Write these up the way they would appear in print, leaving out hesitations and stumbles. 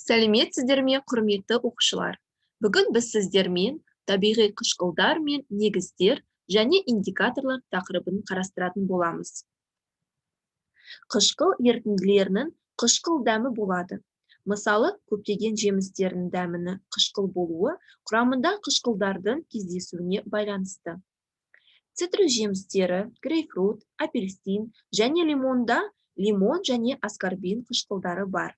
Сәлеметсіздер ме, құрметті оқушылар? Бүгін біз сіздермен табиғи қышқылдар мен негіздер және индикаторлар тақырыбын қарастыратын боламыз. Қышқыл ерітінділерінің қышқыл дәмі болады. Мысалы, көптеген жемістердің дәмінің қышқыл болуы құрамында қышқылдардың кездесуіне байланысты. Цитрус жемістері, грейпфрут, апельсин және лимонда лимон және аскорбин қышқылдары бар.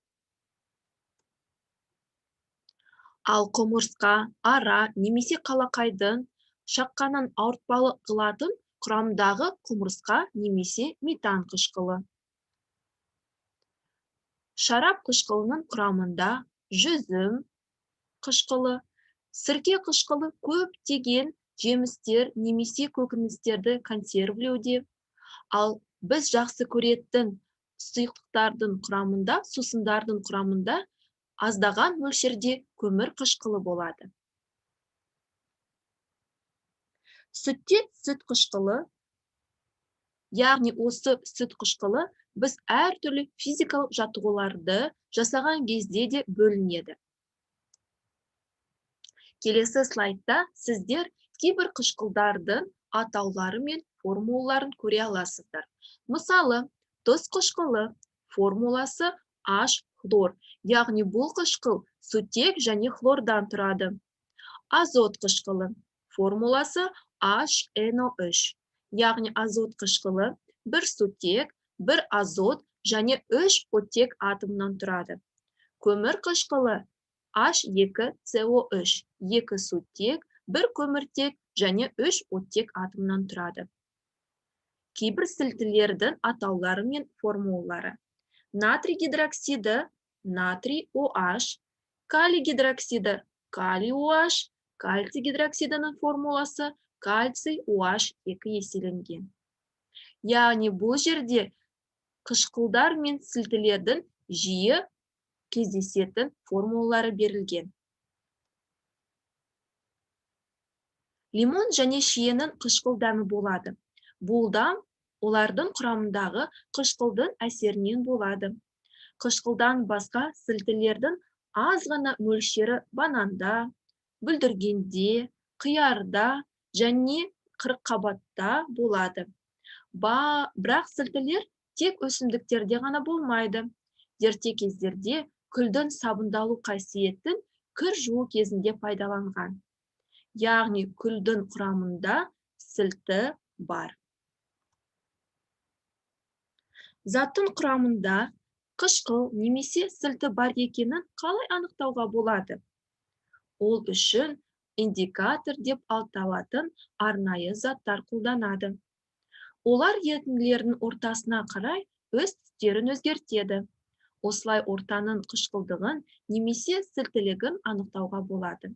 Ал құмырсқа, ара немесе қалақайдың шаққанын ауыртпалы қылатын құрамдағы құмырсқа немесе метан қышқылы. Шарап қышқылының құрамында жүзім қышқылы, сірке қышқылы көптеген жемістер немесе көкөністерді консервілеуде. Ал біз жақсы көретін сұйықтықтардың құрамында, сусындардың құрамында аздаған мөлшерде көмір қышқылы болады. Сүтте сүт қышқылы, яғни осы сүт қышқылы біз әртүрлі физикалық жаттығуларды жасаған кезде де бөлінеді. Келесі слайдта сіздер кейбір қышқылдардың атаулары мен формулаларын көре аласыздар. Мысалы, тұз қышқылы формуласы H хлор, яғни бұл қышқыл сутек және хлордан тұрады. Азот қышқылы формуласы HNO3, яғни азот қышқылы бір сутек, бір азот және 3 оттек атомынан тұрады. Көмір қышқылы H2CO3, 2 сутек, бір көміртек және 3 оттек атомынан тұрады. Кейбір сілтілердің атаулары мен формулалары. Натрий гидроксиді, натрий OH, калий гидроксиді, калий OH, кальций гидроксидінің формуласы кальций OH2 еселенген. Яғни бұл жерде қышқылдар мен сілтілердің жиі кездесетін формулалары берілген. Лимон және шиенің қышқыл дәмі болады. Бұл дәм олардың құрамындағы қышқылдың әсерінен болады. Қышқылдан басқа сілтілердің аз ғана мөлшері бананда, бүлдіргенде, қиярда және қырыққабатта болады. Бірақ сілтілер тек өсімдіктерде ғана болмайды. Ерте кездерде күлдің сабындалу қасиетін кір жуу кезінде пайдаланған. Яғни күлдің құрамында сілті бар. Заттың құрамында қышқыл немесе сілті бар екенін қалай анықтауға болады? Ол үшін индикатор деп аталатын арнайы заттар қолданады. Олар ерітінділердің ортасына қарай өз түстерін өзгертеді. Осылай ортаның қышқылдығын немесе сілтілігін анықтауға болады.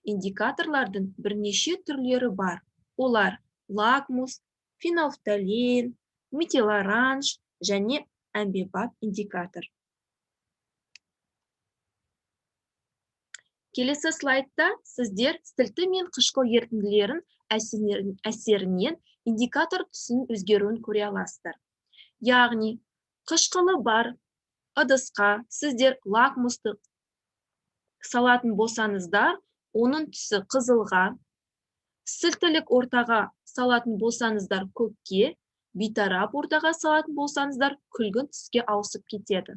Индикаторлардың бірнеше түрлері бар. Олар лакмус, фенофталин, метилоранж және әмбебап индикатор. Келесі слайдта сіздер сілті мен қышқыл ерітінділерін әсерінен индикатор түсінің өзгеруін көре аласыздар. Яғни, қышқылы бар ыдысқа сіздер лакмусты салатын болсаңыздар, оның түсі қызылға, сілтілік ортаға салатын болсаңыздар көкке, бейтарап ортаға салатын болсаңыздар күлгін түске ауысып кетеді.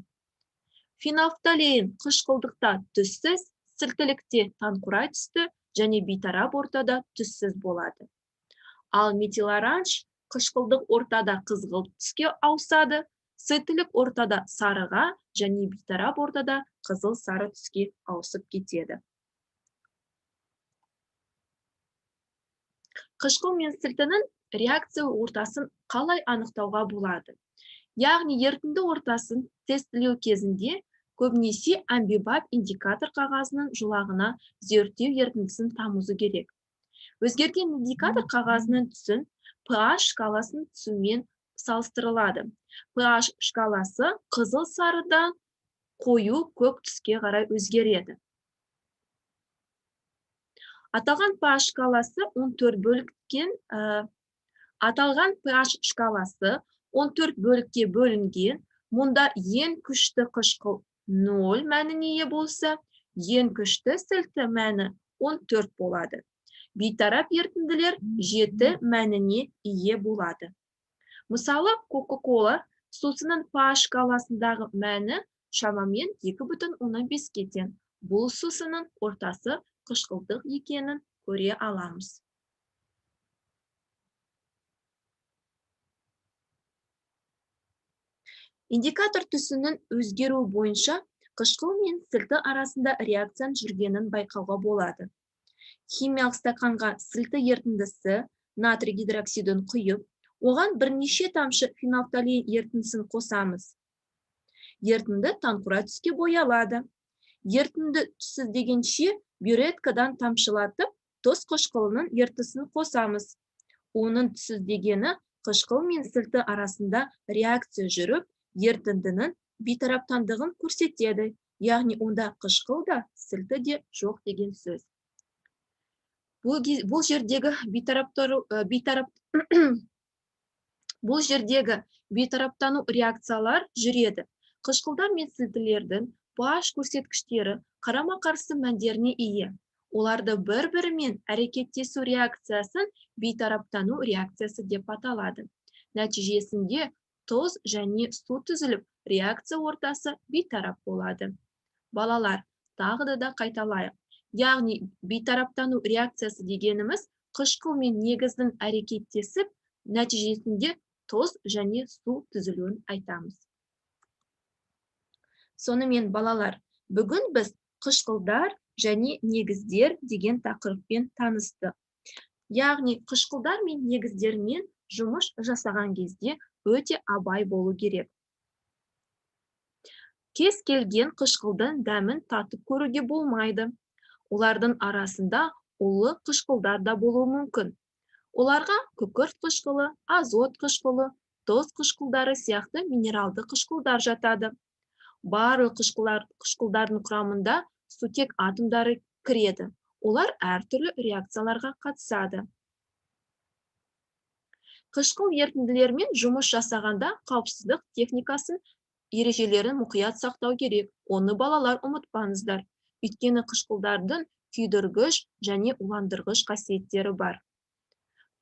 Фенофталин қышқылдықта түссіз, сілтілікте таңқурай түсті және бейтарап ортада түссіз болады. Ал метилоранж қышқылдық ортада қызғылт түске ауысады, сілтілік ортада сарыға және бейтарап ортада қызыл сары түске ауысып кетеді. Қышқыл мен сілтінің реакция ортасын қалай анықтауға болады? Яғни ерітінді ортасын тестілеу кезінде көбінесе әмбебап индикатор қағазының жолағына зерттеу ерітіндісін тамызу керек. Өзгерген индикатор қағазының түсін pH шкаласының түсімен салыстырылады. pH шкаласы қызыл сарыдан қою көк түске қарай өзгереді. Аталған pH шкаласы 14 бөлікке бөлінген, мұнда ең күшті қышқыл 0 мәніне ие болса, ең күшті сілті мәні 14 болады. Бейтарап ерітінділер 7 мәніне ие болады. Мысалы, Кока-кола сусының pH шкаласындағы мәні шамамен 2,15-ге тең. Бұл сусының ортасы қышқылдық екенін көре аламыз. Индикатор түсінің өзгеру бойынша қышқыл мен сілті арасында реакцияның жүргенін байқауға болады. Химиялық стақанға сілті ерітіндісі натрий гидроксидін құйып, оған бірнеше тамшы фенолфталин ерітіндісін қосамыз. Ерітінді таңқұра түске боялады. Ерітінді түссіздегенше бюреткадан тамшылатып, тұз қышқылының ерітіндісін қосамыз. Оның түссіздегені қышқыл мен сілті арасында реакция жүріп, ерітіндінің бейтараптандығын көрсетеді. Яғни онда қышқыл да, сілті де жоқ деген сөз. Бұл жердегі бейтараптану реакциялар жүреді. Қышқылдар мен сілтілердің pH көрсеткіштері қарама-қарсы мәндеріне ие. Оларды бір-бірімен әрекеттесу реакциясын бейтараптану реакциясы деп аталады. Нәтижесінде тұз және су түзіліп, реакция ортасы бейтарап болады. Балалар, тағы да қайталайық. Яғни, бейтараптану реакциясы дегеніміз қышқыл мен негіздің әрекеттесіп, нәтижесінде тұз және су түзілуін айтамыз. Сонымен, балалар, бүгін біз қышқылдар және негіздер деген тақырыппен танысты. Яғни, қышқылдар мен негіздермен жұмыс жасаған кезде өте абай болу керек. Кез келген қышқылдың дәмін татып көруге болмайды. Олардың арасында улы қышқылдар да болуы мүмкін. Оларға күкірт қышқылы, азот қышқылы, тұз қышқылдары сияқты минералды қышқылдар жатады. Барлық қышқылдардың құрамында сутек атомдары кіреді. Олар әртүрлі реакцияларға қатысады. Қышқыл ерітінділермен жұмыс жасағанда қауіпсіздік техникасын ережелерін мұқият сақтау керек. Оны балалар ұмытпаңыздар. Өйткені қышқылдардың күйдіргіш және уландырғыш қасиеттері бар.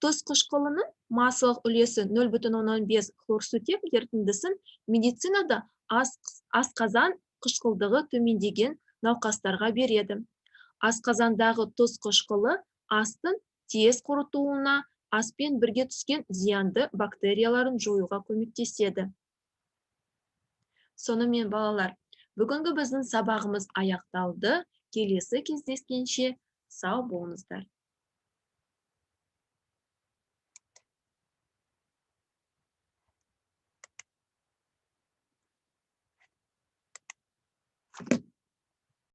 Тұз қышқылының массалық үлесі 0,15 хлорсутек ерітіндісін медицинада асқазан қышқылдығы төмендеген науқастарға береді. Асқазандағы тұз қышқылы астың тез құрытуына, аспен бірге түскен зиянды бактерияларын жоюға көмектеседі. Сонымен, балалар, бүгінгі біздің сабағымыз аяқталды. Келесі кездескенше сау болыңыздар.